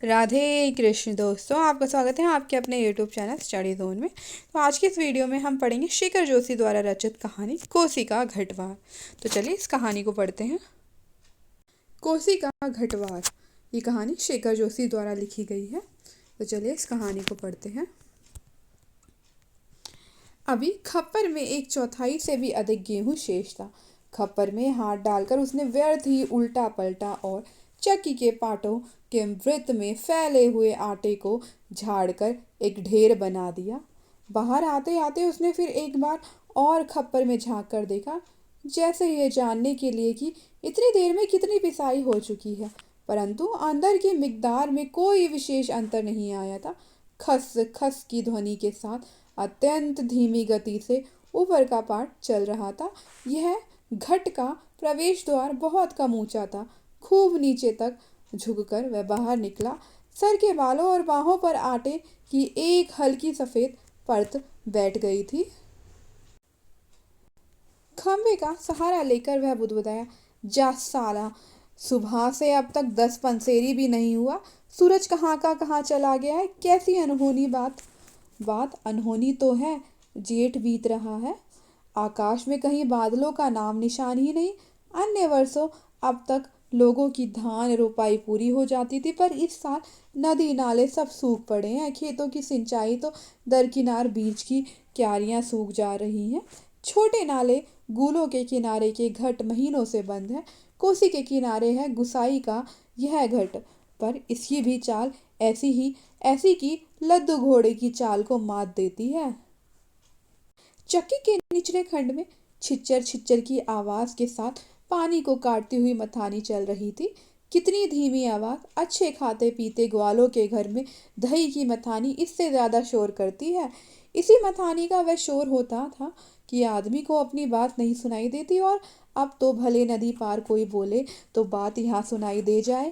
राधे कृष्ण दोस्तों, आपका स्वागत है आपके अपने यूट्यूब चैनल स्टडी जोन में। तो आज की इस वीडियो में हम पढ़ेंगे शेखर जोशी द्वारा रचित कहानी कोसी का घटवार। तो चलिए इस कहानी को पढ़ते हैं। कोसी का घटवार, ये कहानी शेखर जोशी द्वारा लिखी गई है। तो चलिए इस कहानी को पढ़ते हैं। अभी खप्पर में 1/4 से भी अधिक गेहूं शेष था। खप्पर में हाथ डालकर उसने व्यर्थ ही उल्टा पलटा और चक्की के पाटों के वृत्त में फैले हुए आटे को झाड़कर एक ढेर बना दिया। बाहर आते आते उसने फिर एक बार और खप्पर में झांक कर देखा, जैसे यह जानने के लिए कि इतनी देर में कितनी पिसाई हो चुकी है, परंतु अंदर की मिकदार में कोई विशेष अंतर नहीं आया था। खस खस की ध्वनि के साथ अत्यंत धीमी गति से ऊपर का पार्ट चल रहा था। यह घट का प्रवेश द्वार बहुत कम ऊंचा था। खूब नीचे तक झुककर वह बाहर निकला। सर के बालों और बाहों पर आटे की एक हल्की सफेद परत बैठ गई थी। खंबे का सहारा लेकर वह बुदबुदाया, जा साला, सुबह से अब तक 10 पंसेरी भी नहीं हुआ। सूरज कहाँ का कहाँ चला गया है। कैसी अनहोनी बात अनहोनी तो है। जेठ बीत रहा है, आकाश में कहीं बादलों का नाम निशान ही नहीं। अन्य वर्षों अब तक लोगों की धान रोपाई पूरी हो जाती थी, पर इस साल नदी नाले सब सूख पड़े हैं। खेतों की सिंचाई तो दरकिनार बीज की क्यारियां सूख जा रही हैं। छोटे नाले गूलों के किनारे के घट महीनों से बंद है। कोसी के किनारे है गुसाई का यह घट, पर इसकी भी चाल ऐसी की लद्दू घोड़े की चाल को मात देती है। चक्की के निचले खंड में छिच्चर छिच्चर की आवाज के साथ पानी को काटती हुई मथानी चल रही थी। कितनी धीमी आवाज। अच्छे खाते पीते ग्वालों के घर में दही की मथानी इससे ज्यादा शोर करती है। इसी मथानी का वह शोर होता था कि आदमी को अपनी बात नहीं सुनाई देती, और अब तो भले नदी पार कोई बोले तो बात यहाँ सुनाई दे जाए।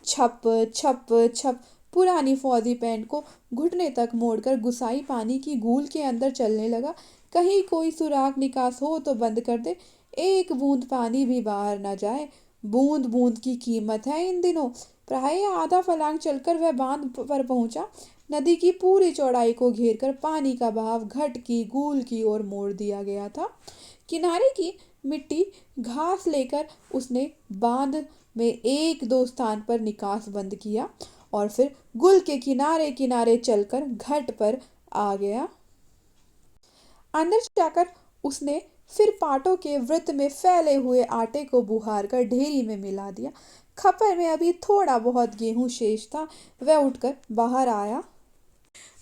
छप छप छप पुरानी फौजी पैंट को घुटने तक मोड़कर गुसाई पानी की गूल के अंदर चलने लगा। कहीं कोई सुराख निकास हो तो बंद कर दे, एक बूंद पानी भी बाहर न जाए। बूंद बूंद की कीमत है इन दिनों। प्राय आधा फलांग चलकर वह बांध पर पहुंचा। नदी की पूरी चौड़ाई को घेरकर पानी का बहाव घट की गूल की ओर मोड़ दिया गया था। किनारे की मिट्टी घास लेकर उसने बांध में एक दो स्थान पर निकास बंद किया और फिर गुल के किनारे किनारे चलकर घट पर आ गया। अंदर जाकर उसने फिर पाटों के वृत्त में फैले हुए आटे को बुहार कर ढेरी में मिला दिया। खप्पर में अभी थोड़ा बहुत गेहूं शेष था। वह उठकर बाहर आया।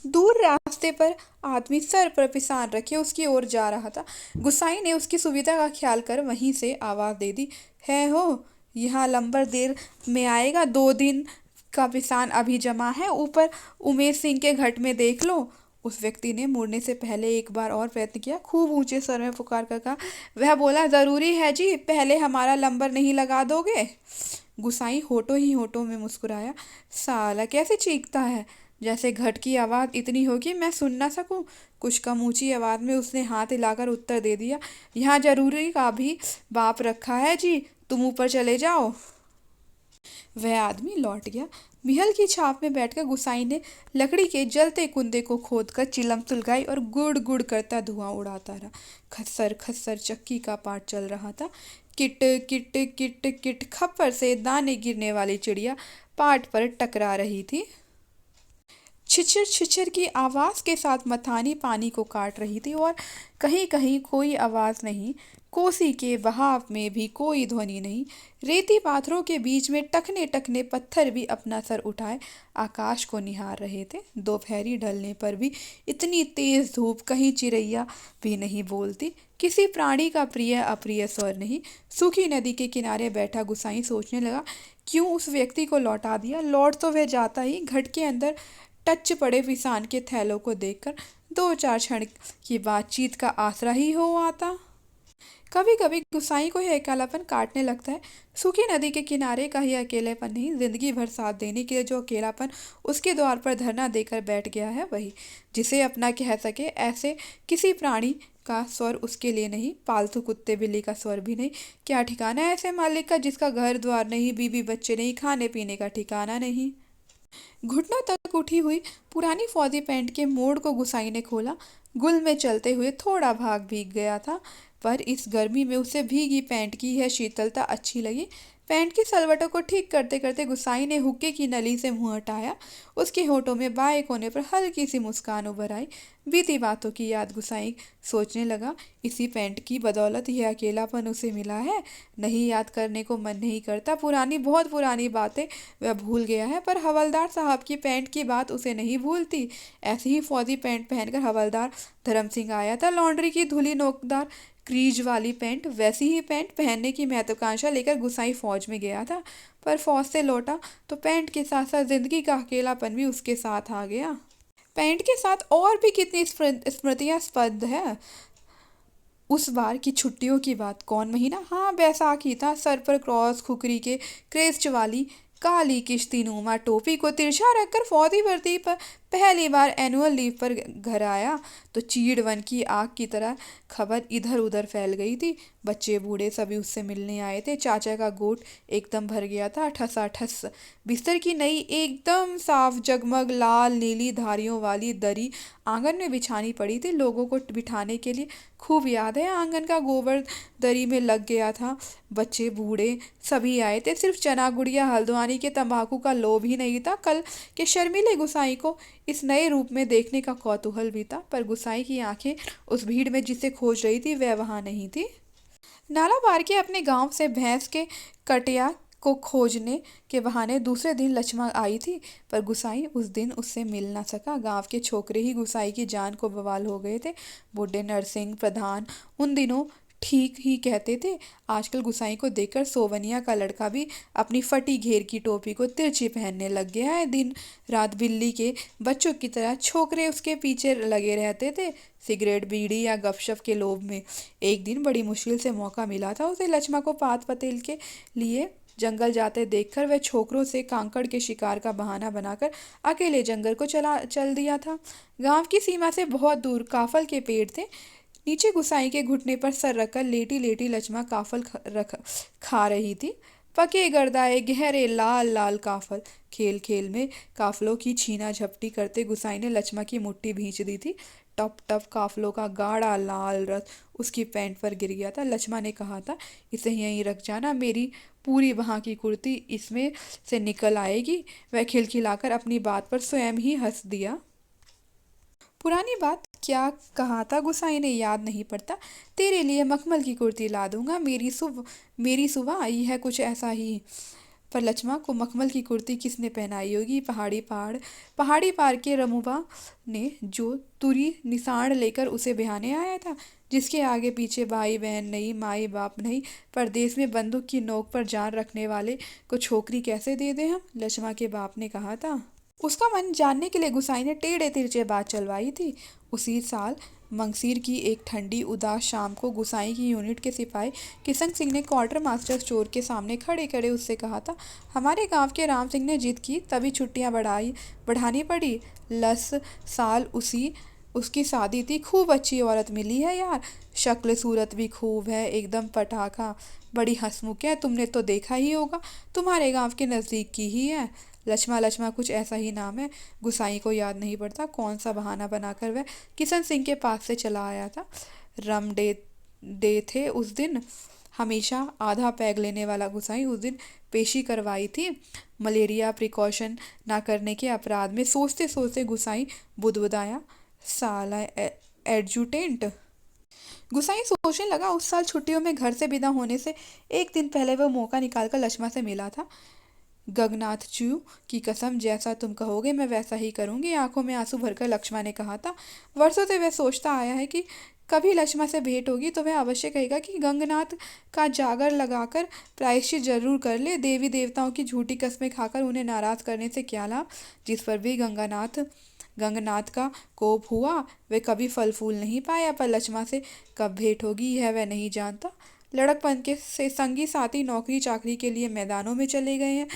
दूर रास्ते पर आदमी सर पर पिसान रखे उसकी ओर जा रहा था। गुसाई ने उसकी सुविधा का ख्याल कर वहीं से आवाज दे दी, है हो, यहाँ लंबर देर में आएगा। 2 दिन का पिसान अभी जमा है, ऊपर उमेश सिंह के घट में देख लो। उस व्यक्ति ने मुड़ने से पहले एक बार और प्रयत्न किया। खूब ऊंचे स्वर में पुकार कर कहा। वह बोला, जरूरी है जी, पहले हमारा लंबर नहीं लगा दोगे? गुसाई होठों ही होठों में मुस्कुराया। साला कैसे चीखता है, जैसे घट की आवाज इतनी होगी मैं सुन ना सकूं। कुछ कम ऊंची आवाज में उसने हाथ हिलाकर उत्तर दे दिया, यहाँ जरूरी का भी बाप रखा है जी, तुम ऊपर चले जाओ। वह आदमी लौट गया। मिहल की छाप में बैठकर गुसाई ने लकड़ी के जलते कुंदे को खोदकर चिलम सुलगाई और गुड़ गुड़ करता धुआं उड़ाता रहा। खस्सर खस्सर चक्की का पाट चल रहा था। किट किट किट किट खप्पर से दाने गिरने वाली चिड़िया पाट पर टकरा रही थी। छिछर छिछर की आवाज के साथ मथानी पानी को काट रही थी और कहीं कहीं कोई आवाज नहीं। कोसी के बहाव में भी कोई ध्वनि नहीं। रेती पाथरों के बीच में टकने टकने पत्थर भी अपना सर उठाए आकाश को निहार रहे थे। दोपहरी ढलने पर भी इतनी तेज धूप, कहीं चिड़ैया भी नहीं बोलती, किसी प्राणी का प्रिय अप्रिय स्वर नहीं। सूखी नदी के किनारे बैठा गुसाई सोचने लगा, क्यों उस व्यक्ति को लौटा दिया। लौट तो वह जाता ही। घट के अंदर टच पड़े पिसान के थैलों को देखकर 2-4 क्षण की बातचीत का आसरा ही हो आता। कभी कभी गुसाई को यह अकेलापन काटने लगता है। सूखी नदी के किनारे का ही अकेलेपन नहीं, जिंदगी भर साथ देने के लिए जो अकेलापन उसके द्वार पर धरना देकर बैठ गया है, वही जिसे अपना कह सके। ऐसे किसी प्राणी का स्वर उसके लिए नहीं, पालतू कुत्ते बिल्ली का स्वर भी नहीं। क्या ठिकाना है ऐसे मालिक का जिसका घर द्वार नहीं, बीवी बच्चे नहीं, खाने पीने का ठिकाना नहीं। घुटनों तक उठी हुई पुरानी फौजी पैंट के मोड़ को गुसाई ने खोला। गुल में चलते हुए थोड़ा भाग भीग गया था, पर इस गर्मी में उसे भीगी पैंट की यह शीतलता अच्छी लगी। पैंट की सलवटों को ठीक करते करते गुसाई ने हुक्के की नली से मुंह हटाया। उसके होठों में बाएं कोने पर हल्की सी मुस्कान उभर आई। बीती बातों की याद गुसाई सोचने लगा, इसी पैंट की बदौलत यह अकेलापन उसे मिला है। नहीं, याद करने को मन नहीं करता, पुरानी बहुत पुरानी बातें वह भूल गया है, पर हवलदार साहब की पैंट की बात उसे नहीं भूलती। ऐसी ही फौजी पैंट पहनकर हवलदार धर्म सिंह आया था, लॉन्ड्री की धुली नोकदार क्रीज वाली पैंट। वैसी ही पैंट पहनने की महत्वाकांक्षा लेकर गुसाई फौज में गया था, पर फौज से लौटा तो पैंट के साथ साथ जिंदगी का अकेलापन भी उसके साथ आ गया। पैंट के साथ और भी कितनी स्मृतियां स्पंद है। उस बार की छुट्टियों की बात, कौन महीना, हाँ बैसाखी था। सर पर क्रॉस खुकरी के क्रेस्ट वाली काली किश्ती नुमा टोपी को तिरछा रखकर फौजी वर्दी पर पहली बार एनुअल लीव पर घर आया तो चीड़ वन की आग की तरह खबर इधर उधर फैल गई थी। बच्चे बूढ़े सभी उससे मिलने आए थे। चाचा का गोट एकदम भर गया था, ठसाठस। बिस्तर की नई एकदम साफ जगमग लाल नीली धारियों वाली दरी आंगन में बिछानी पड़ी थी लोगों को बिठाने के लिए। खूब याद है, आंगन का गोबर दरी में लग गया था। बच्चे बूढ़े सभी आए थे, सिर्फ चना गुड़िया हल्द्वानी के तंबाकू का लोभ ही नहीं था। कल के शर्मीले गुसाई को इस नए रूप में देखने का कौतूहल भी था, पर गुसाई की आंखें उस भीड़ में जिसे खोज रही थी वह वहां नहीं थी। नाला पार के अपने गांव से भैंस के कटिया को खोजने के बहाने दूसरे दिन लक्ष्मण आई थी, पर गुसाई उस दिन उससे मिल ना सका। गांव के छोकरे ही गुसाई की जान को बवाल हो गए थे। बूढ़े नरसिंह प्रधान उन दिनों ठीक ही कहते थे। आजकल गुसाई को देखकर सोवनिया का लड़का भी अपनी फटी घेर की टोपी को तिरछी पहनने लग गया है। दिन रात बिल्ली के बच्चों की तरह छोकरे उसके पीछे लगे रहते थे, सिगरेट बीड़ी या गपशप के लोभ में। एक दिन बड़ी मुश्किल से मौका मिला था उसे लक्ष्मण को पात पतेल के लिए जंगल जाते देखकर वह छोकरों से कांकड़ के शिकार का बहाना बनाकर अकेले जंगल को चल दिया था। गांव की सीमा से बहुत दूर काफल के पेड़ थे। नीचे गुसाई के घुटने पर सर रखकर लेटी लेटी लक्ष्मण काफल खा रही थी। पके गर्दाए गहरे लाल लाल काफल। खेल खेल में काफलों की छीना झपटी करते गुसाई ने लक्ष्मण की मुट्ठी भींच दी थी। टप टप काफलों का गाढ़ा लाल रस उसकी पैंट पर गिर गया था। लक्ष्मण ने कहा था, इसे यहीं रख जाना, मेरी पूरी वहाँ की कुर्ती इसमें से निकल आएगी। वह खिलखिलाकर अपनी बात पर स्वयं ही हंस दिया। पुरानी बात क्या कहा था गुसाई ने, याद नहीं पड़ता। तेरे लिए मखमल की कुर्ती ला दूंगा, मेरी सुबह आई है कुछ ऐसा ही। पर लक्ष्मण को मखमल की कुर्ती किसने पहनाई होगी। पहाड़ी पार के रमुबा ने जो तुरी निशान लेकर उसे ब्याहने आया था, जिसके आगे पीछे भाई बहन नहीं, माई बाप नहीं, परदेश में बंदूक की नोक पर जान रखने वाले को छोकरी कैसे दे दे हम, लक्ष्मण के बाप ने कहा था। उसका मन जानने के लिए गुसाई ने टेढ़े तिरछे बात चलवाई थी। उसी साल मंगसीर की एक ठंडी उदास शाम को गुसाई की यूनिट के सिपाही किशन सिंह ने क्वार्टर मास्टर स्टोर के सामने खड़े खड़े उससे कहा था, हमारे गांव के राम सिंह ने जिद की, तभी छुट्टियां बढ़ानी पड़ी। लस साल उसकी शादी थी। खूब अच्छी औरत मिली है यार, शक्ल सूरत भी खूब है, एकदम पटाखा, बड़ी हंसमुख है। तुमने तो देखा ही होगा, तुम्हारे गांव के नज़दीक की ही है। लक्ष्मण कुछ ऐसा ही नाम है। गुसाई को याद नहीं पड़ता कौन सा बहाना बनाकर वह किशन सिंह के पास से चला आया था। रम डे थे उस दिन। हमेशा आधा पैग लेने वाला गुसाई उस दिन पेशी करवाई थी। मलेरिया प्रिकॉशन ना करने के अपराध में। सोचते सोचते गुसाई बुदबुदाया, साला एडजुटेंट। गुसाई सोचने लगा, उस साल छुट्टियों में घर से विदा होने से एक दिन पहले वह मौका निकालकर लक्ष्मण से मिला था। गगनाथ चू की कसम, जैसा तुम कहोगे मैं वैसा ही करूंगी, आंखों में आंसू भरकर लक्ष्मण ने कहा था। वर्षों से वह सोचता आया है कि कभी लक्ष्मण से भेंट होगी तो वह अवश्य कहेगा कि गंगनाथ का जागर लगाकर प्रायश्चित जरूर कर ले। देवी देवताओं की झूठी कस्में खाकर उन्हें नाराज करने से क्या लाभ। जिस पर भी गंगनाथ का कोप हुआ वह कभी फल फूल नहीं पाया, पर लक्ष्मण से कब भेंट होगी यह वह नहीं जानता। लड़कपन के से संगी साथी नौकरी चाकरी के लिए मैदानों में चले गए हैं।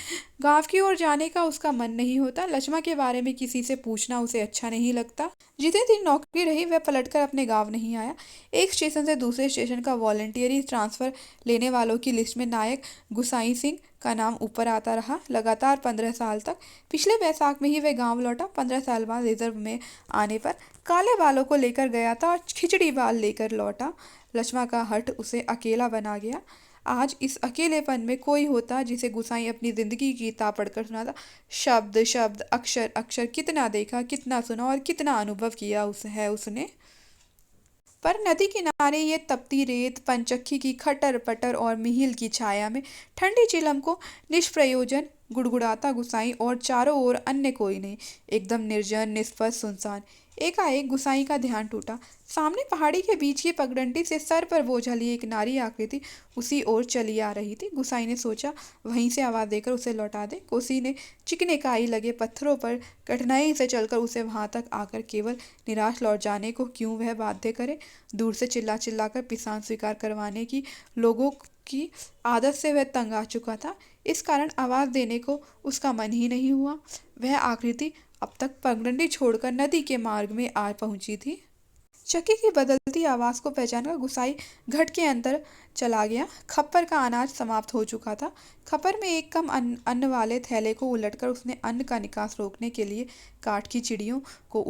गांव की ओर जाने का उसका मन नहीं होता। लक्ष्मा के बारे में किसी से पूछना उसे अच्छा नहीं लगता। जितने दिन नौकरी रही वह पलटकर अपने गांव नहीं आया। एक स्टेशन से दूसरे स्टेशन का वॉलंटियरी ट्रांसफर लेने वालों की लिस्ट में नायक गुसाई सिंह का नाम ऊपर आता रहा, लगातार 15 साल तक। पिछले बैसाख में ही वह गांव लौटा। 15 साल बाद रिजर्व में आने पर काले बालों को लेकर गया था और खिचड़ी बाल लेकर लौटा। लक्ष्मा का हठ उसे अकेला बना गया। आज इस अकेलेपन में कोई होता जिसे गुसाई अपनी जिंदगी की किताब पढ़कर सुनाता। शब्द शब्द, अक्षर अक्षर, कितना देखा, कितना सुना और कितना अनुभव किया उसने। पर नदी किनारे ये तपती रेत, पंचक्खी की खटर पटर और मिहिल की छाया में ठंडी चिलम को निष्प्रयोजन गुड़गुड़ाता गुसाई, और चारों ओर अन्य कोई नहीं, एकदम निर्जन निष्पल सुनसान। एकाएक गुसाई का ध्यान टूटा। सामने पहाड़ी के बीच की पगडंडी से सर पर बोझ लिए एक नारी आकृति उसी ओर चली आ रही थी। गुसाई ने सोचा वहीं से आवाज देकर उसे लौटा दे। कोसी ने चिकने काई लगे पत्थरों पर कठिनाई से चलकर उसे वहां तक आकर केवल निराश लौट जाने को क्यों वह बाध्य करे। दूर से चिल्ला चिल्लाकर पिसान स्वीकार करवाने की लोगों की आदत से वह तंग आ चुका था। इस कारण आवाज देने को उसका मन ही नहीं हुआ। वह आकृति अब तक पगडंडी छोड़कर नदी के मार्ग में आ पहुंची थी। चक्की की बदलती आवाज को पहचानकर गुसाई घट के अंदर चला गया। खप्पर का अनाज समाप्त हो चुका था। खप्पर में एक कम अन्न वाले थैले को उलटकर उसने अन्न का निकास रोकने के लिए काठ की चिड़ियों को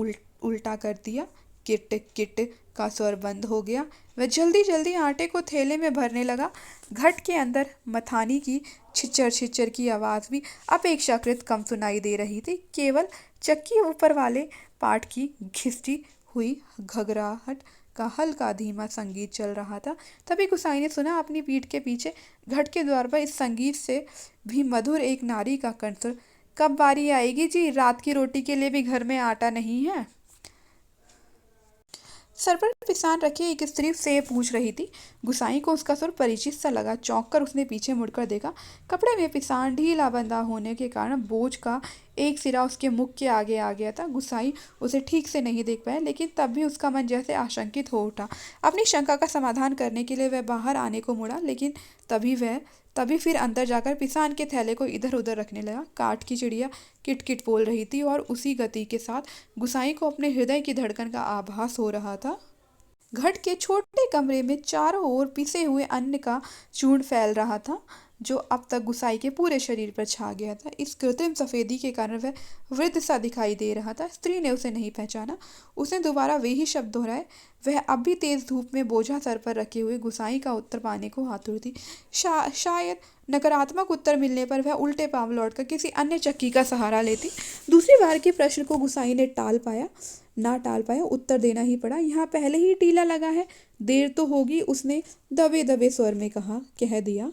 उल्टा कर दिया। किट किट का स्वर बंद हो गया। वह जल्दी जल्दी आटे को थैले में भरने लगा। घट के अंदर मथानी की छिच्चर छिच्चर की आवाज भी अपेक्षाकृत कम सुनाई दे रही थी। केवल चक्की ऊपर वाले पाट की घिसटी हुई घगराहट का हल्का धीमा संगीत चल रहा था। तभी गुसाई ने सुना अपनी पीठ के पीछे घट के द्वार पर इस संगीत से भी मधुर एक नारी का कंठ। कब बारी आएगी जी, रात की रोटी के लिए भी घर में आटा नहीं है। सर पर पिसान रखे एक स्त्री से पूछ रही थी। गुसाई को उसका सुर परिचित सा लगा। चौंक कर उसने पीछे मुड़कर देखा। कपड़े में पिसान ढीला बंधा होने के कारण बोझ का एक सिरा उसके मुख के आगे आ गया था। गुसाई उसे ठीक से नहीं देख पाया, लेकिन तब भी उसका मन जैसे आशंकित हो उठा। अपनी शंका का समाधान करने के लिए वह बाहर आने को मुड़ा, लेकिन तभी फिर अंदर जाकर पिसान के थैले को इधर उधर रखने लगा। काठ की चिड़िया किटकिट बोल रही थी और उसी गति के साथ गुसाई को अपने हृदय की धड़कन का आभास हो रहा था। घट के छोटे कमरे में चारों ओर पिसे हुए अन्न का चूर्ण फैल रहा था, जो अब तक गुसाई के पूरे शरीर पर छा गया था। इस कृत्रिम सफेदी के कारण वह वृद्ध सा दिखाई दे रहा था। स्त्री ने उसे नहीं पहचाना। उसने दोबारा वे ही शब्द दोहराए। वह अब भी तेज धूप में बोझा सर पर रखे हुए गुसाई का उत्तर पाने को आतुर थी। शायद नकारात्मक उत्तर मिलने पर वह उल्टे पांव लौटकर किसी अन्य चक्की का सहारा लेती। दूसरी बार के प्रश्न को गुसाई ने ना टाल पाया। उत्तर देना ही पड़ा। यहाँ पहले ही टीला लगा है, देर तो होगी, उसने दबे दबे स्वर में कह दिया।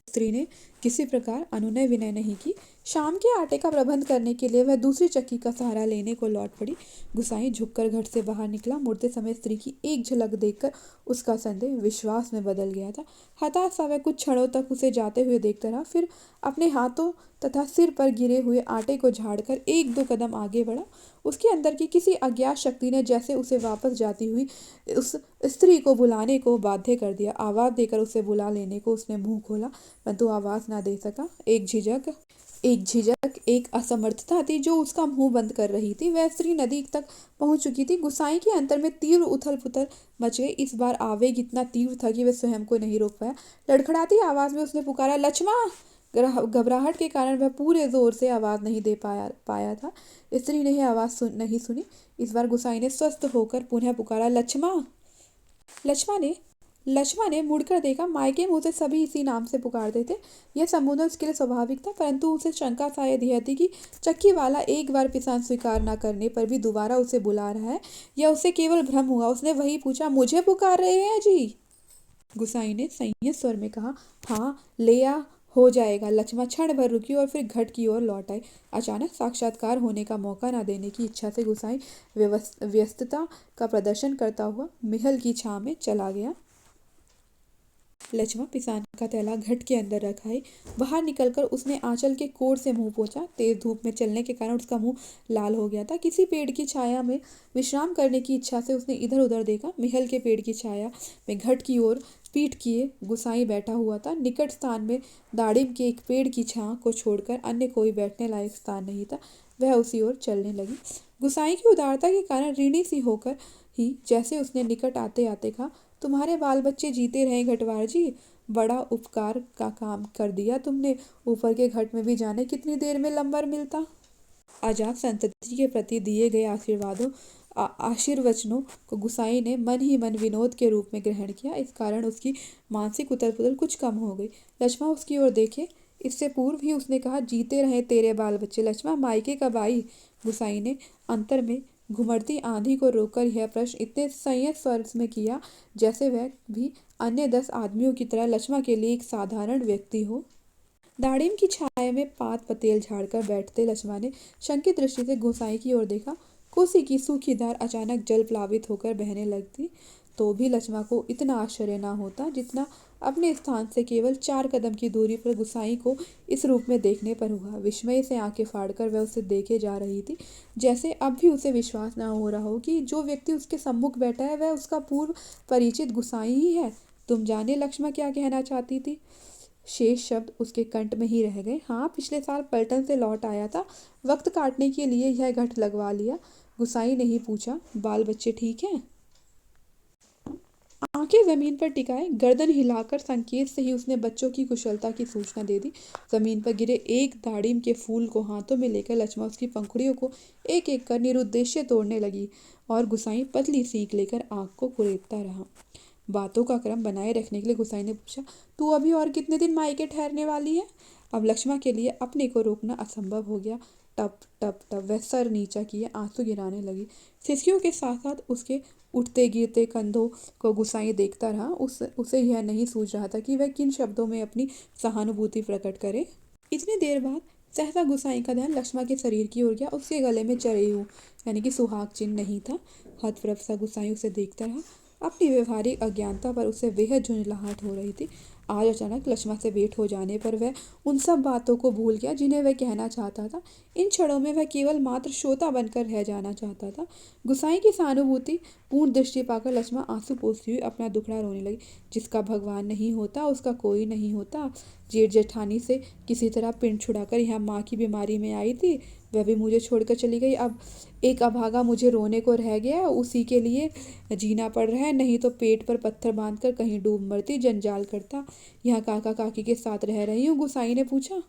स्त्री ने किसी प्रकार अनुनय विनय नहीं की। शाम के आटे का प्रबंध करने के लिए वह दूसरी चक्की का सहारा लेने को लौट पड़ी। गुसाई झुककर घट से बाहर निकला। मुड़ते समय स्त्री की एक झलक देखकर उसका संदेह विश्वास में बदल गया था। हताश सा वह कुछ क्षणों तक उसे जाते हुए देखता रहा, फिर अपने हाथों तथा सिर पर गिरे हुए आटे को झाड़कर 1-2 कदम आगे बढ़ा। उसके अंदर की किसी अज्ञात शक्ति ने जैसे उसे वापस जाती हुई उस स्त्री को बुलाने को बाध्य कर दिया। आवाज देकर उसे बुला लेने को उसने मुंह खोला, परंतु आवाज ना दे सका। एक झिझक, एक असमर्थता थी जो उसका मुंह बंद कर रही थी। वह स्त्री नदी तक पहुंच चुकी थी। गुसाई के अंतर में तीव्र उथल पुथल मच गई। इस बार आवेग इतना तीव्र था कि वह स्वयं को नहीं रोक पाया। लड़खड़ाती आवाज में उसने पुकारा, लक्ष्मा। घबराहट के कारण वह पूरे जोर से आवाज नहीं दे पाया था। स्त्री ने यह आवाज नहीं सुनी। इस बार गुसाई ने स्वस्थ होकर पुनः पुकारा, लक्ष्मा। लक्ष्मा ने मुड़कर देखा। मायके मुंह से सभी इसी नाम से पुकारते थे। यह संबोधन उसके लिए स्वाभाविक था, परंतु उसे शंका शायद यह थी कि चक्की वाला एक बार पिसान स्वीकार न करने पर भी दोबारा उसे बुला रहा है, या उसे केवल भ्रम हुआ। उसने वही पूछा, मुझे पुकार रहे हैं जी? गुसाई ने संयत स्वर में कहा, हाँ, ले आ, हो जाएगा। लक्ष्मा क्षण भर रुकी और फिर घट की ओर लौट आई। अचानक साक्षात्कार होने का मौका न देने की इच्छा से गुसाई व्यस्तता का प्रदर्शन करता हुआ महल की छांव में चला गया। लक्ष्मा पिसान का थैला घट के अंदर रखाई। बाहर निकलकर उसने आंचल के कोर से मुंह पोंछा। तेज धूप में चलने के कारण उसका मुंह लाल हो गया था। किसी पेड़ की छाया में विश्राम करने की इच्छा से उसने इधर उधर देखा। महल के पेड़ की छाया में घट की ओर पीठ किए गुसाई बैठा हुआ था। निकट स्थान में दाड़िम के एक पेड़ की छां को छोड़कर अन्य कोई बैठने लायक स्थान नहीं था। वह उसी ओर चलने लगी। गुसाई की उदारता के कारण ऋणी सी होकर ही जैसे उसने निकट आते आते कहा, तुम्हारे बाल बच्चे जीते रहे घटवार जी, बड़ा उपकार का काम कर दिया तुमने। ऊपर के घट में भी जाने कितनी देर में लंबर मिलता। अजात संतति के प्रति दिए गए आशीर्वचनों को गुसाई ने मन ही मन विनोद के रूप में ग्रहण किया। इस कारण उसकी मानसिक उथल पुथल कुछ कम हो गई। लक्ष्मण उसकी ओर देखे। इससे पूर्व ही उसने कहा, जीते रहे तेरे बाल बच्चे। लक्ष्मण मायके कब आई? गुसाई ने अंतर में घुमड़ती आंधी को रोककर यह प्रश्न इतने संयत स्वर में किया जैसे वह भी अन्य 10 आदमियों की तरह लक्ष्मण के लिए एक साधारण व्यक्ति हो। दाड़िम की छाया में पात पतेल झाड़कर बैठते लक्ष्मण ने शंकित दृष्टि से गुसाई की ओर देखा। कोसी की सूखी धार अचानक जल प्लावित होकर बहने लगती तो भी लक्ष्मण को इतना आश्चर्य न होता जितना अपने स्थान से केवल 4 कदम की दूरी पर गुसाई को इस रूप में देखने पर हुआ। विस्मय से आंखें फाड़कर वह उसे देखे जा रही थी, जैसे अब भी उसे विश्वास न हो रहा हो कि जो व्यक्ति उसके सम्मुख बैठा है वह उसका पूर्व परिचित गुसाई ही है। तुम जाने लक्ष्मण क्या कहना चाहती थी? शेष शब्द उसके कंठ में ही रह गए। हाँ, पिछले साल पलटन से लौट आया था, वक्त काटने के लिए यह घट लगवा लिया। गुसाई ने ही पूछा, बाल बच्चे ठीक हैं? आंखें जमीन पर टिकाए गर्दन हिलाकर संकेत से ही उसने बच्चों की कुशलता की सूचना दे दी। जमीन पर गिरे एक दाड़िम के फूल को हाथों में लेकर लक्ष्मण उसकी पंखुड़ियों को एक एक कर निरुद्देश्य तोड़ने लगी और गुसाई पतली सीख लेकर आंख को कुरेदता रहा। बातों का क्रम बनाए रखने के लिए गुसाई ने पूछा, तू अभी और कितने दिन मायके ठहरने वाली है? अब लक्ष्मण के लिए अपने को रोकना असंभव हो गया। टप टप टप वह सर नीचा किए आंसू गिराने लगी। सिसकियों के साथ साथ उसके उठते गिरते कंधों को गुसाई देखता रहा। उसे यह नहीं सूझ रहा था कि वह किन शब्दों में अपनी सहानुभूति प्रकट करे। इतनी देर बाद सहसा गुसाई का ध्यान लक्ष्मण के शरीर की ओर गया। उसके गले में चरेयू यानी कि सुहाग चिन्ह नहीं था। हतप्रभ सा गुसाई उसे देखता रहा। अपनी व्यवहारिक अज्ञानता पर उसे बेहद झुंझलाहट हो रही थी। आज अचानक लक्ष्मण से भेंट हो जाने पर वह उन सब बातों को भूल गया जिन्हें वह कहना चाहता था। इन क्षणों में वह केवल मात्र श्रोता बनकर रह जाना चाहता था। गुसाई की सहानुभूति पूर्ण दृष्टि पाकर लक्ष्मण आंसू पोंछती हुई अपना दुखड़ा रोने लगी। जिसका भगवान नहीं होता उसका कोई नहीं होता। जेठ जेठानी से किसी तरह पिंड छुड़ाकर यहाँ माँ की बीमारी में आई थी, वह भी मुझे छोड़कर चली गई। अब एक अभागा मुझे रोने को रह गया, उसी के लिए जीना पड़ रहा है, नहीं तो पेट पर पत्थर बांधकर कहीं डूब मरती, जंजाल करता। यहाँ काका काकी के साथ रह रही हूँ। गुसाई ने पूछा,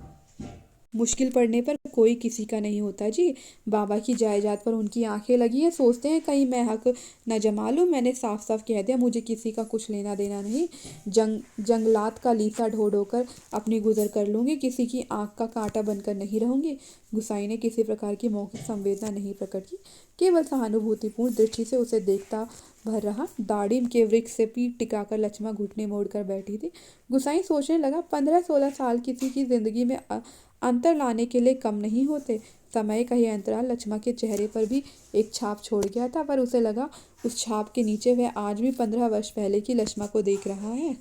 मुश्किल पड़ने पर कोई किसी का नहीं होता जी। बाबा की जायदाद पर उनकी आंखें लगी हैं, सोचते हैं कहीं मैं हक न जमा लूं। मैंने साफ साफ कह दिया, मुझे किसी का कुछ लेना देना नहीं। जंगलात का लीसा ढो ढोकर अपनी गुजर कर लूंगी, किसी की आंख का कांटा बनकर नहीं रहूंगी। गुसाई ने किसी प्रकार की मौखिक संवेदना नहीं प्रकट की, केवल सहानुभूतिपूर्ण दृष्टि से उसे देखता भर रहा। दाड़िम के वृक्ष से पीठ टिकाकर लक्ष्मण घुटने मोड़कर बैठी थी। गुसाई सोचने लगा, 15-16 साल किसी की जिंदगी में अंतर लाने के लिए कम नहीं होते। समय का ही अंतराल लक्ष्मण के चेहरे पर भी एक छाप छोड़ गया था, पर उसे लगा उस छाप के नीचे वह आज भी 15 वर्ष पहले की लक्ष्मण को देख रहा है।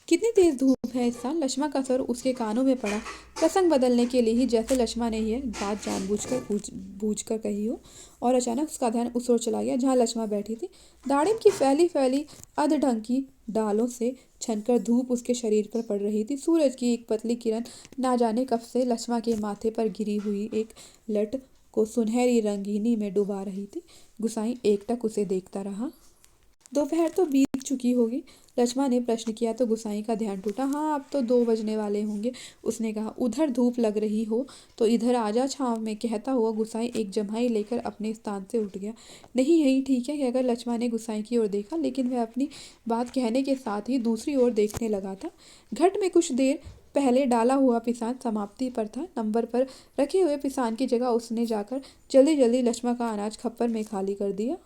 कितनी तेज धूप है इस साल? लक्ष्मण का स्वर उसके कानों में पड़ा, प्रसंग बदलने के लिए ही, जैसे लक्ष्मण ने यह बात जानबूझकर बूझकर कही हो। और अचानक उसका ध्यान उस ओर चला गया जहाँ लक्ष्मण बैठी थी। दाड़िम की फैली फैली अधढंग की डालों से छनकर धूप उसके शरीर पर पड़ रही थी। सूरज की एक पतली किरण ना जाने कब से लक्ष्मण के माथे पर गिरी हुई एक लट को सुनहरी रंगीनी में डुबा रही थी। गुसाई एकटक उसे देखता रहा। दोपहर तो बीत चुकी होगी, लक्ष्मण ने प्रश्न किया तो गुसाई का ध्यान टूटा। हाँ, अब तो 2 बजने वाले होंगे, उसने कहा। उधर धूप लग रही हो तो इधर आजा छांव में, कहता हुआ गुसाई एक जम्हाई लेकर अपने स्थान से उठ गया। नहीं, यही ठीक है, कहकर लक्ष्मण ने गुसाई की ओर देखा, लेकिन वह अपनी बात कहने के साथ ही दूसरी ओर देखने लगा था। घट में कुछ देर पहले डाला हुआ पिसान समाप्ति पर था। नंबर पर रखे हुए पिसान की जगह उसने जाकर जल्दी जल्दी लक्ष्मण का अनाज खप्पर में खाली कर दिया।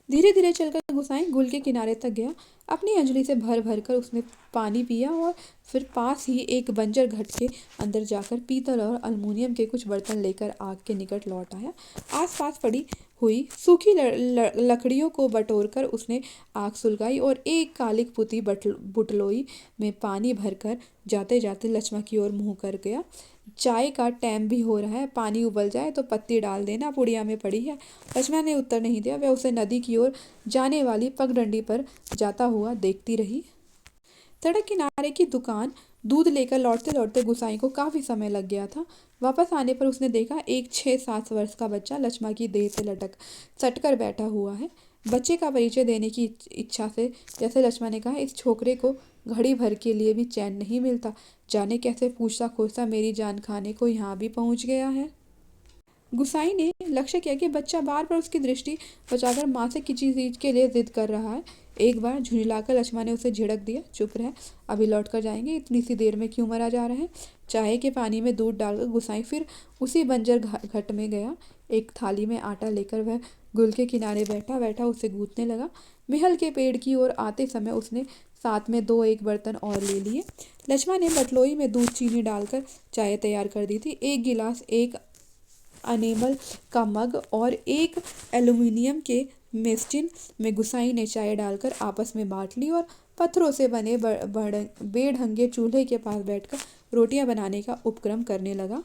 धीरे धीरे चलकर गुसाई गुल के किनारे तक गया। अपनी अंजलि से भर भर कर उसने पानी पिया और फिर पास ही एक बंजर घट के अंदर जाकर पीतल और अलमुनियम के कुछ बर्तन लेकर आग के निकट लौट आया। आसपास पड़ी हुई सूखी लकड़ियों को बटोरकर उसने आग सुलगाई और एक कालिक पुती बुटलोई में पानी भरकर जाते जाते लक्ष्मण की ओर मुँह कर गया। चाय का टाइम भी हो रहा है, पानी उबल जाए तो पत्ती डाल देना, पुड़िया में पड़ी है। लक्ष्मण ने उत्तर नहीं दिया। वह उसे नदी की ओर जाने वाली पगडंडी पर जाता हुआ देखती रही। सड़क किनारे की दुकान दूध लेकर लौटते लौटते गुसाई को काफ़ी समय लग गया था। वापस आने पर उसने देखा एक 6-7 वर्ष का बच्चा लक्ष्मा की देह से लटक सटकर बैठा हुआ है। बच्चे का परिचय देने की इच्छा से जैसे लक्ष्मा ने कहा, इस छोकरे को घड़ी भर के लिए भी चैन नहीं मिलता, जाने कैसे पूछता खोजता मेरी जान खाने को यहाँ भी पहुँच गया है। गुसाई ने लक्ष्य किया कि बच्चा बार बार उसकी दृष्टि बचाकर माँ से किसी चीज के लिए जिद कर रहा है। एक बार झुंझलाकर लक्ष्मा ने उसे झिड़क दिया, चुप रह, अभी लौट कर जाएंगे, इतनी सी देर में क्यों मरा जा रहा है। चाय के पानी में दूध डालकर गुसाई फिर उसी बंजर घट में गया। एक थाली में आटा लेकर वह गुल के किनारे बैठा बैठा उसे गूंथने लगा। मेहल के पेड़ की ओर आते समय उसने साथ में 2-1 बर्तन और ले लिए। लक्ष्मा ने बटलोई में दूध चीनी डालकर चाय तैयार कर दी थी। एक गिलास, एक अनेमल का मग और एक एल्युमिनियम के मेस्टिन में गुसाई ने चाय डालकर आपस में बांट ली और पत्थरों से बने बेढंगे चूल्हे के पास बैठकर रोटियां बनाने का उपक्रम करने लगा।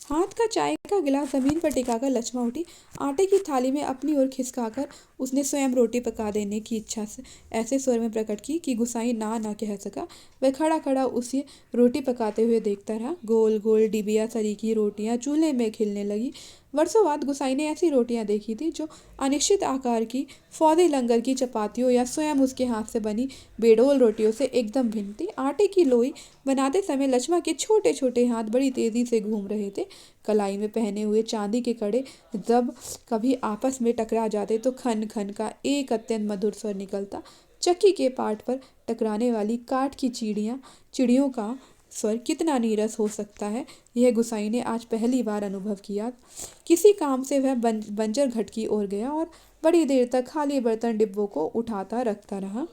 हाथ का चाय का गिलास जमीन पर टिकाकर लक्ष्मा उठी। आटे की थाली में अपनी ओर खिसकाकर उसने स्वयं रोटी पका देने की इच्छा से ऐसे स्वर में प्रकट की कि गुसाई ना कह सका। वह खड़ा खड़ा उसे रोटी पकाते हुए देखता रहा। गोल गोल डिबिया सरीकी रोटियां चूल्हे में खिलने लगी। वर्षों बाद गुसाई ने ऐसी रोटियां देखी थी जो अनिश्चित आकार की फौदे लंगर की चपातियों या स्वयं उसके हाथ से बनी बेडोल रोटियों से एकदम भिन्न थी। आटे की लोई बनाते समय लक्ष्मा के छोटे छोटे हाथ बड़ी तेजी से घूम रहे थे। कलाई में पहने हुए चांदी के कड़े जब कभी आपस में टकरा जाते तो खन खन का एक अत्यंत मधुर स्वर निकलता। चक्की के पाट पर टकराने वाली काठ की चिड़ियों का स्वर कितना नीरस हो सकता है, यह गुसाई ने आज पहली बार अनुभव किया। किसी काम से वह बंजर घट की ओर गया और बड़ी देर तक खाली बर्तन डिब्बों को उठाता रखता रहा।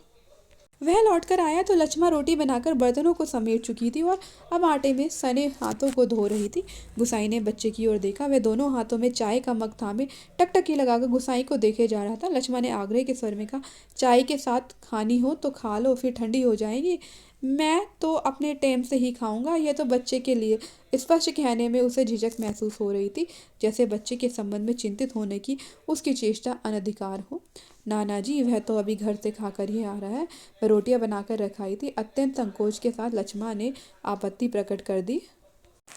वह लौटकर आया तो लक्ष्मा रोटी बनाकर बर्तनों को समेट चुकी थी और अब आटे में सने हाथों को धो रही थी। गुसाई ने बच्चे की ओर देखा। वह दोनों हाथों में चाय का मग थामे टकटकी लगाकर गुसाई को देखे जा रहा था। लक्ष्मा ने आग्रह के स्वर में कहा, चाय के साथ खानी हो तो खा लो, फिर ठंडी हो जाएगी। मैं तो अपने टाइम से ही खाऊंगा, यह तो बच्चे के लिए। स्पष्ट कहने में उसे झिझक महसूस हो रही थी, जैसे बच्चे के संबंध में चिंतित होने की उसकी चेष्टा अनधिकार हो। नाना जी, वह तो अभी घर से खाकर ही आ रहा है, वह रोटियां बनाकर रखाई थी। अत्यंत संकोच के साथ लक्ष्मा ने आपत्ति प्रकट कर दी।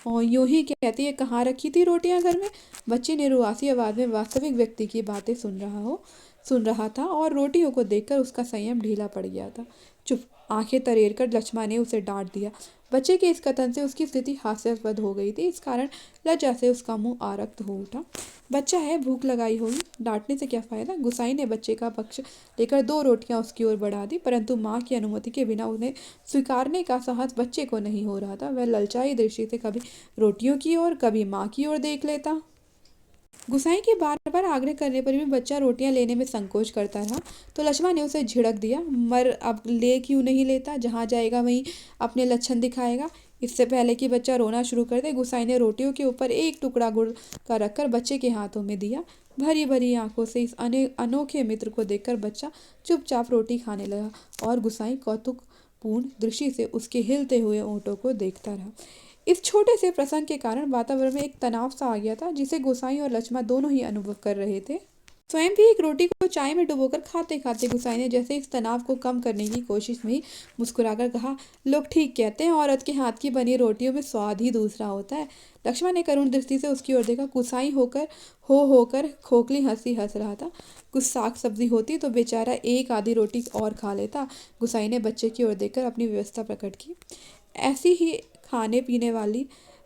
और यूं ही कहती है, कहाँ रखी थी रोटियां घर में? बच्चे ने रुआसी आवाज में वास्तविक व्यक्ति की बातें सुन रहा था और रोटियों को देखकर उसका संयम ढीला पड़ गया था। चुप! आंखें तरेर कर लक्ष्मा ने उसे डांट दिया। बच्चे के इस कथन से उसकी स्थिति हास्यास्पद हो गई थी। इस कारण लज्जा से उसका मुंह आरक्त हो उठा। बच्चा है, भूख लगाई होगी, डांटने से क्या फायदा। गुसाई ने बच्चे का पक्ष लेकर 2 रोटियां उसकी ओर बढ़ा दी, परंतु माँ की अनुमति के बिना उन्हें स्वीकारने का साहस बच्चे को नहीं हो रहा था। वह ललचाई दृष्टि से कभी रोटियों की ओर कभी माँ की ओर देख लेता। गुसाई के बार बार आग्रह करने पर भी बच्चा रोटियां लेने में संकोच करता रहा तो लक्ष्मा ने उसे झिड़क दिया, मर अब ले क्यों नहीं लेता, जहाँ जाएगा वहीं अपने लक्षण दिखाएगा। इससे पहले कि बच्चा रोना शुरू कर दे, गुसाई ने रोटियों के ऊपर एक टुकड़ा गुड़ का रखकर बच्चे के हाथों में दिया। भरी भरी आंखों से इस अनोखे मित्र को देखकर बच्चा चुपचाप रोटी खाने लगा और गुसाई कौतुकपूर्ण दृष्टि से उसके हिलते हुए ओंठों को देखता रहा। इस छोटे से प्रसंग के कारण वातावरण में एक तनाव सा आ गया था, जिसे गोसाई और लक्ष्मा दोनों ही अनुभव कर रहे थे। स्वयं भी एक रोटी को चाय में डुबोकर खाते खाते गुसाई ने जैसे इस तनाव को कम करने की कोशिश में ही मुस्कुराकर कहा, लोग ठीक कहते हैं, औरत के हाथ की बनी रोटियों में स्वाद ही दूसरा होता है। लक्ष्मा ने करुण दृष्टि से उसकी ओर देखा। गुसाई होकर खोखली हंसी हंस रहा था। कुछ साग सब्जी होती तो बेचारा एक आधी रोटी और खा लेता। गुसाई ने बच्चे की ओर देखकर अपनी व्यवस्था प्रकट की। ऐसी ही खाने पीने वाली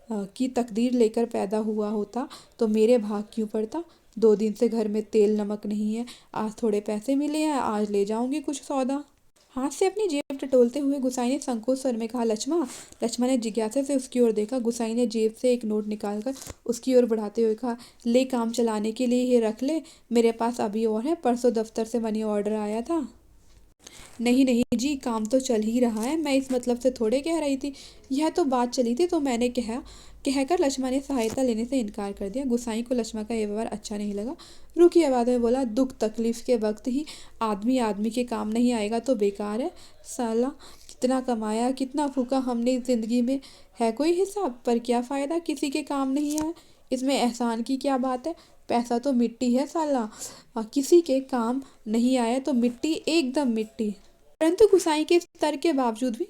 की तकदीर लेकर पैदा हुआ होता तो मेरे भाग क्यों पड़ता। 2 दिन से घर में तेल नमक नहीं है, आज थोड़े पैसे मिले हैं, आज ले जाऊंगी कुछ सौदा। हाथ से अपनी जेब टटोलते हुए गुसाई ने संकोच स्वर में कहा, लक्ष्मा। लक्ष्मा ने जिज्ञासा से उसकी ओर देखा। गुसाई ने जेब से एक नोट निकालकर उसकी ओर बढ़ाते हुए कहा, ले, काम चलाने के लिए ये रख ले, मेरे पास अभी और है, परसों दफ्तर से मनी ऑर्डर आया था। नहीं नहीं जी, काम तो चल ही रहा है, मैं इस मतलब से थोड़े कह रही थी, यह तो बात चली थी तो मैंने कहकर लक्ष्मा ने सहायता लेने से इनकार कर दिया। गुसाई को लक्ष्मा का यह व्यवहार अच्छा नहीं लगा। रूखी आवाज में बोला, दुख तकलीफ के वक्त ही आदमी के काम नहीं आएगा तो बेकार है। साला कितना कमाया, कितना फूका हमने इस जिंदगी में, है कोई हिसाब, पर क्या फायदा, किसी के काम नहीं आया। इसमें एहसान की क्या बात है, पैसा तो मिट्टी है साला, किसी के काम नहीं आया तो मिट्टी, एकदम मिट्टी। परंतु गुसाई के स्तर के बावजूद भी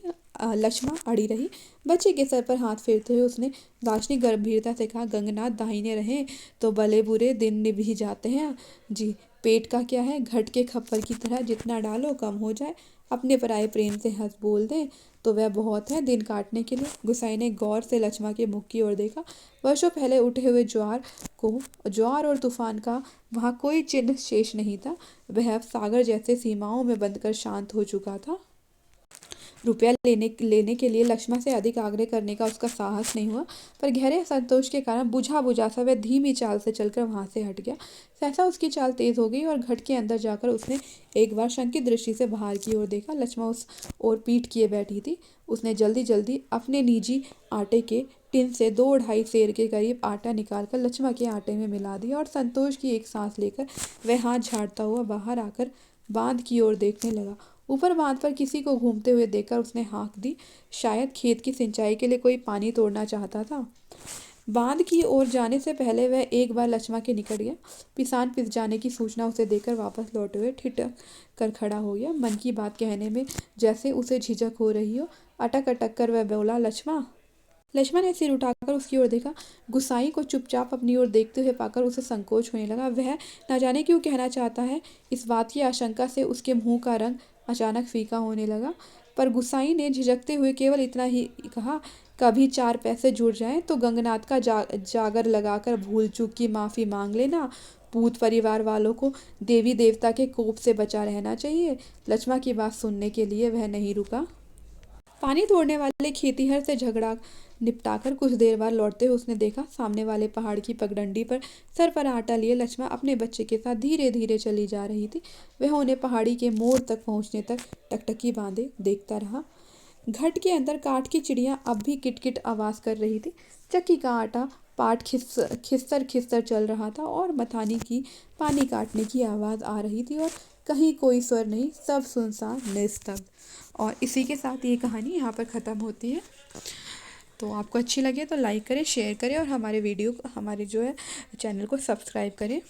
लक्ष्मा अड़ी रही। बच्चे के सर पर हाथ फेरते हुए उसने दार्शनिक गंभीरता से कहा, गंगनाथ दाहिने रहें तो भले बुरे दिन निभ ही जाते हैं जी। पेट का क्या है, घट के खप्पर की तरह जितना डालो कम हो जाए। अपने पराये प्रेम से हंस बोल दें तो वह बहुत है दिन काटने के लिए। गुसाई ने गौर से लक्ष्मा के मुख की ओर देखा। वर्षों पहले उठे हुए ज्वार और तूफान का वहाँ कोई चिन्ह शेष नहीं था। वह अब सागर जैसे सीमाओं में बंधकर शांत हो चुका था। रुपया लेने के लिए लक्ष्मा से अधिक आग्रह करने का उसका साहस नहीं हुआ, पर गहरे संतोष के कारण बुझा बुझा सा वह धीमी चाल से चलकर वहां से हट गया। सहसा उसकी चाल तेज हो गई और घट के अंदर जाकर उसने एक बार शंकित दृष्टि से बाहर की ओर देखा। लक्ष्मा उस ओर पीठ किए बैठी थी। उसने जल्दी जल्दी अपने निजी आटे के टिन से 2-2.5 सेर के करीब आटा निकालकर लक्ष्मा के आटे में मिला दिया और संतोष की एक सांस लेकर वह हाथ झाड़ता हुआ बाहर आकर बांध की ओर देखने लगा। ऊपर बांध पर किसी को घूमते हुए देखकर उसने हाँक दी। शायद खेत की सिंचाई के लिए कोई पानी तोड़ना चाहता था। बांध की ओर जाने से पहले वह एक बार लक्ष्मा के निकट गया। पिसान पिस जाने की सूचना उसे देकर वापस लौटे हुए ठिठक कर खड़ा हो गया। मन की बात कहने में जैसे उसे झिझक हो रही हो। अटक अटक कर वह बोला, लक्ष्मा। लक्ष्मा ने सिर उठाकर उसकी ओर देखा। गुसाई को चुपचाप अपनी ओर देखते हुए पाकर उसे संकोच होने लगा। वह न जाने क्यों कहना चाहता है। इस बात की आशंका से उसके मुंह का रंग अचानक फीका होने लगा। पर गुसाई ने झिझकते हुए केवल इतना ही कहा, कभी 4 पैसे जुड़ जाएं तो गंगनाथ का जागर लगाकर भूल चूक की माफ़ी मांग लेना। पूत परिवार वालों को देवी देवता के कोप से बचा रहना चाहिए। लक्ष्मा की बात सुनने के लिए वह नहीं रुका। पानी तोड़ने वाले खेतीहर से झगड़ा निपटाकर कुछ देर बाद लौटते हुए उसने देखा, सामने वाले पहाड़ की पगडंडी पर सर पर आटा लिए लक्ष्मा अपने बच्चे के साथ धीरे धीरे चली जा रही थी। वह उन्हें पहाड़ी के मोड़ तक पहुंचने तक टकटकी बांधे देखता रहा। घट के अंदर काठ की चिड़िया अब भी किटकिट आवाज कर रही थी। चक्की का आटा पाट खिस्तर खिस्तर चल रहा था और मथानी की पानी काटने की आवाज़ आ रही थी और कहीं कोई स्वर नहीं, सब सुनसान निस्तब्ध। और इसी के साथ ये कहानी यहाँ पर ख़त्म होती है। तो आपको अच्छी लगे तो लाइक करें, शेयर करें और हमारे जो है चैनल को सब्सक्राइब करें।